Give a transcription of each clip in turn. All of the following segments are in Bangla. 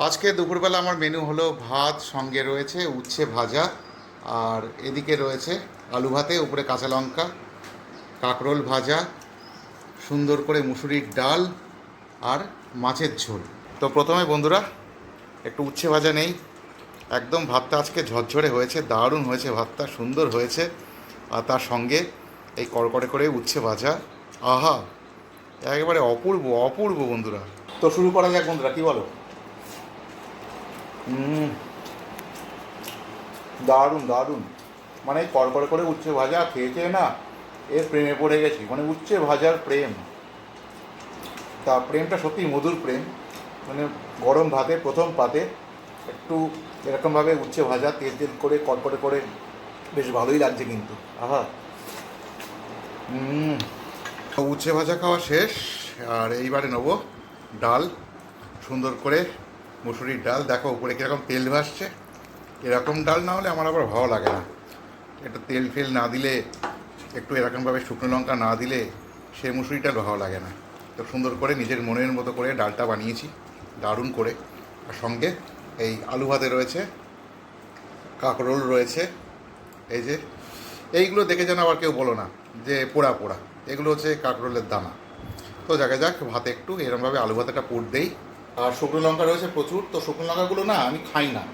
আজকে দুপুরবেলা আমার মেনু হলো ভাত, সঙ্গে রয়েছে উচ্ছে ভাজা, আর এদিকে রয়েছে আলু ভাতে, উপরে কাঁচা লঙ্কা, কাঁকরোল ভাজা, সুন্দর করে মুসুরির ডাল আর মাছের ঝোল। তো প্রথমে বন্ধুরা একটু উচ্ছে ভাজা নেই। একদম ভাতটা আজকে ঝরঝরে হয়েছে, দারুণ হয়েছে ভাতটা, সুন্দর হয়েছে। আর তার সঙ্গে এই কড়কড়ে করে উচ্ছে ভাজা, আহা, একেবারে অপূর্ব অপূর্ব বন্ধুরা। তো শুরু করা যাক বন্ধুরা, কী বলো? দারুণ দারুণ, মানে কড়কড়ে করে উচ্ছে ভাজা খেয়েছে না, এর প্রেমে পড়ে গেছি, মানে উচ্ছে ভাজার প্রেম। তা প্রেমটা সত্যি মধুর প্রেম। মানে গরম ভাতে প্রথম পাতে একটু এরকমভাবে উচ্ছে ভাজা তেল তেল করে কড়কড়ে করে বেশ ভালোই লাগছে কিন্তু, আহা। উচ্ছে ভাজা খাওয়া শেষ, আর এইবারে নেবো ডাল। সুন্দর করে মুসুরির ডাল, দেখো উপরে কীরকম তেল ভাসছে। এরকম ডাল না হলে আমার আবার ভালো লাগে না। একটু তেল ফেল না দিলে, একটু এরকমভাবে শুকনো লঙ্কা না দিলে সে মুসুরিটা ভালো লাগে না। তো সুন্দর করে নিজের মনের মতো করে ডালটা বানিয়েছি, দারুণ করে। আর সঙ্গে এই আলু ভাতে রয়েছে, কাঁকরোল রয়েছে, এই যে এইগুলো দেখে যেন আবার কেউ বলো না যে পোড়া পোড়া, এগুলো হচ্ছে কাঁকরোলের দানা। তো যাকে যাক, ভাতে একটু এরকমভাবে আলু ভাতেটা পুর দেই। আর শুকনো লঙ্কা রয়েছে প্রচুর, তো শুকনো লঙ্কাগুলো না আমি খাই না,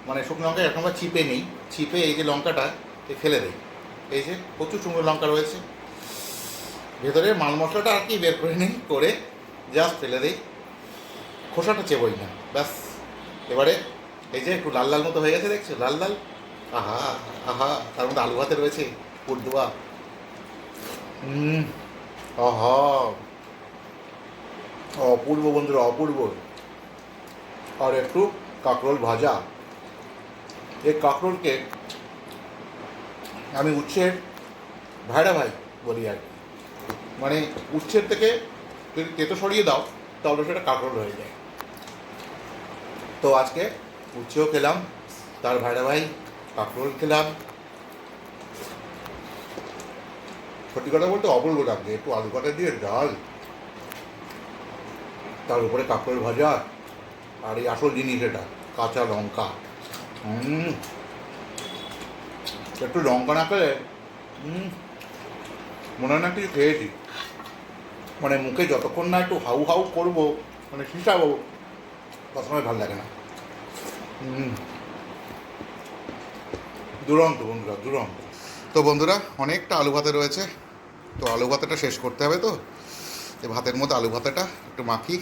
মানে শুকনো লঙ্কা এরকমভাবে চিপে নেই, চিপে এই যে লঙ্কাটা ফেলে দেই। এই যে প্রচুর শুকনো লঙ্কা রয়েছে, ভেতরের মাল মশলাটা আর কি বের করে নিই, করে জাস্ট ফেলে দিই, খোসাটা চেবই না, ব্যাস। এবারে এই যে একটু লাল লাল মতো হয়ে গেছে, দেখছো লাল লাল, আহা আহা, তার মধ্যে আলু ভাতে রয়েছে পুর দেওয়া, আহা, অপূর্ব বন্ধুরা অপূর্ব। আর একটু কাঁকরোল ভাজা। এই কাঁকরোলকে আমি উচ্ছের ভাইরা ভাই বলি আর কি। মানে উচ্ছের থেকে যদি তেতো সরিয়ে দাও তাহলে সেটা কাঁকরোল হয়ে যায়। তো আজকে উচ্ছেও খেলাম, তার ভাইরা ভাই কাঁকরোল খেলাম। সত্যি কথা বলতে অপূর্ব লাগছে, একটু আলু কাটা দিয়ে ডাল, তার উপরে কাঁকরোল ভাজা, আর এই আসল জিনিস এটা কাঁচা লঙ্কা। একটু লঙ্কা না খেলে মনে হয় না কিছু খেয়েছি। মানে মুখে যতক্ষণ না একটু হাউ হাউ করবো, মানে শিশাবো, তত সময় ভালো লাগে না। দুরন্ত বন্ধুরা, দুরন্ত। তো বন্ধুরা অনেকটা আলু ভাতে রয়েছে, তো আলু ভাতাটা শেষ করতে হবে। তো এই ভাতের মধ্যে আলু ভাতাটা একটু মাখি,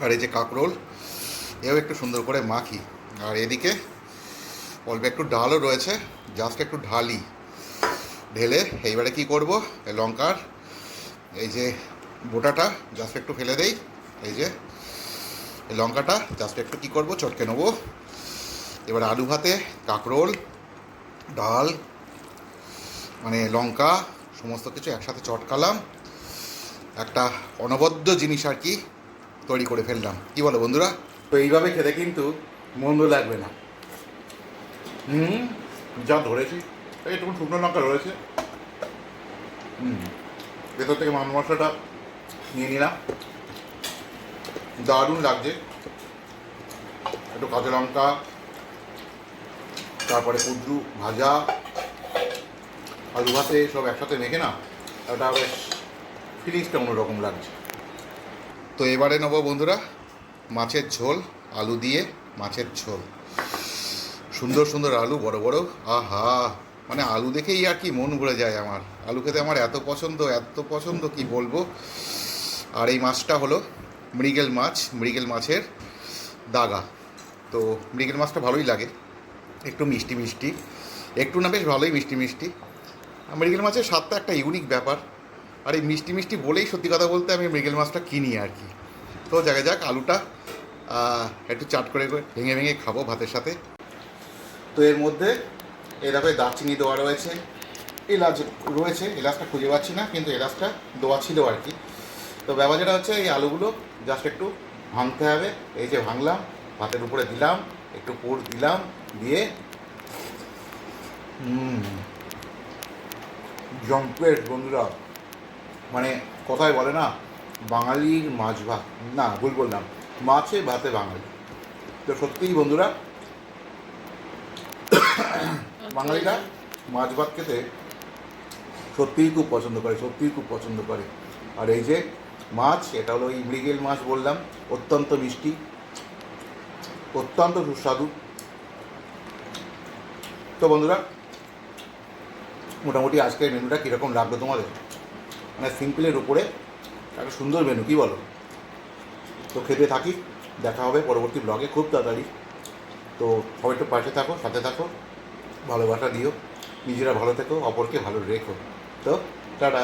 আর এই যে কাঁকরোল এও একটু সুন্দর করে মাখি। আর এদিকে অল্প একটু ডালও রয়েছে, জাস্ট একটু ঢালি, ঢেলে এইবারে কি করব, এই লঙ্কার এই যে বোটাটা জাস্ট একটু ফেলে দেই। এই যে এই লঙ্কাটা জাস্ট একটু কী করবো, চটকে নেবো। এবার আলু ভাতে কাঁকরোল, ডাল, মানে লঙ্কা, সমস্ত কিছু একসাথে চটকালাম, একটা অনবদ্য জিনিস আর কি তৈরি করে ফেললাম। কি বলো বন্ধুরা? তো এইভাবে খেতে কিন্তু মন্দ লাগবে না। যা ধরেছি, এইটুকু শুকনো লঙ্কা রয়েছে, ভেতর থেকে মাছ মশলাটা নিয়ে নিলাম, দারুণ লাগছে। একটু কাঁচা লঙ্কা, তারপরে কুদ্রু ভাজা, আলু ভাতে সব একসাথে মেখে না, ওটা বেশ ফিলিংসটা অন্যরকম লাগছে। তো এবারে নেবো বন্ধুরা মাছের ঝোল, আলু দিয়ে মাছের ঝোল, সুন্দর সুন্দর আলু, বড় বড়, আহা, মানে আলু দেখেই আর কি মন ভরে যায় আমার। আলু খেতে আমার এত পছন্দ, এত পছন্দ কি বলবো। আর এই মাছটা হলো মৃগেল মাছ, মৃগেল মাছের দাগা। তো মৃগেল মাছটা ভালোই লাগে, একটু মিষ্টি মিষ্টি, একটু না বেশ ভালোই মিষ্টি মিষ্টি। মৃগেল মাছের স্বাদটা একটা ইউনিক ব্যাপার। আর এই মিষ্টি মিষ্টি বলেই সত্যি কথা বলতে আমি মৃগেল মাছটা কিনি আর কি। তো যাকে যাক, আলুটা একটু চাট করে ভেঙে ভেঙে খাবো ভাতের সাথে। তো এর মধ্যে এভাবে দারচিনি দেওয়া রয়েছে, এলাচ রয়েছে, এলাচটা খুঁজে পাচ্ছি না, কিন্তু এলাচটা দেওয়া ছিল আর কি। তো ব্যাপার যেটা হচ্ছে, এই আলুগুলো জাস্ট একটু ভাঙতে হবে। এই যে ভাঙলাম, ভাতের উপরে দিলাম, একটু পুর দিলাম, দিয়ে জম্পেট বন্ধুরা। মানে কথায় বলে না, বাঙালির মাছ ভাত, না ভুল বললাম, মাছে ভাতে বাঙালি। তো সত্যিই বন্ধুরা, বাঙালিরা মাছ ভাত খেতে সত্যিই খুব পছন্দ করে, সত্যিই খুব পছন্দ করে। আর এই যে মাছ, এটা হলো এই মৃগেল মাছ বললাম, অত্যন্ত মিষ্টি, অত্যন্ত সুস্বাদু। তো বন্ধুরা, মোটামুটি আজকের মেনুটা কীরকম লাগলো তোমাদের? মানে সিম্পলের উপরে একটা সুন্দর মেনু, কী বলো? তো খেতে থাকি, দেখা হবে পরবর্তী ব্লগে খুব তাড়াতাড়ি। তো সবাই একটু পাশে থাকো, সাথে থাকো, ভালোবাসা দিও, নিজেরা ভালো থেকো, অপরকে ভালো রেখো। তো টাটা।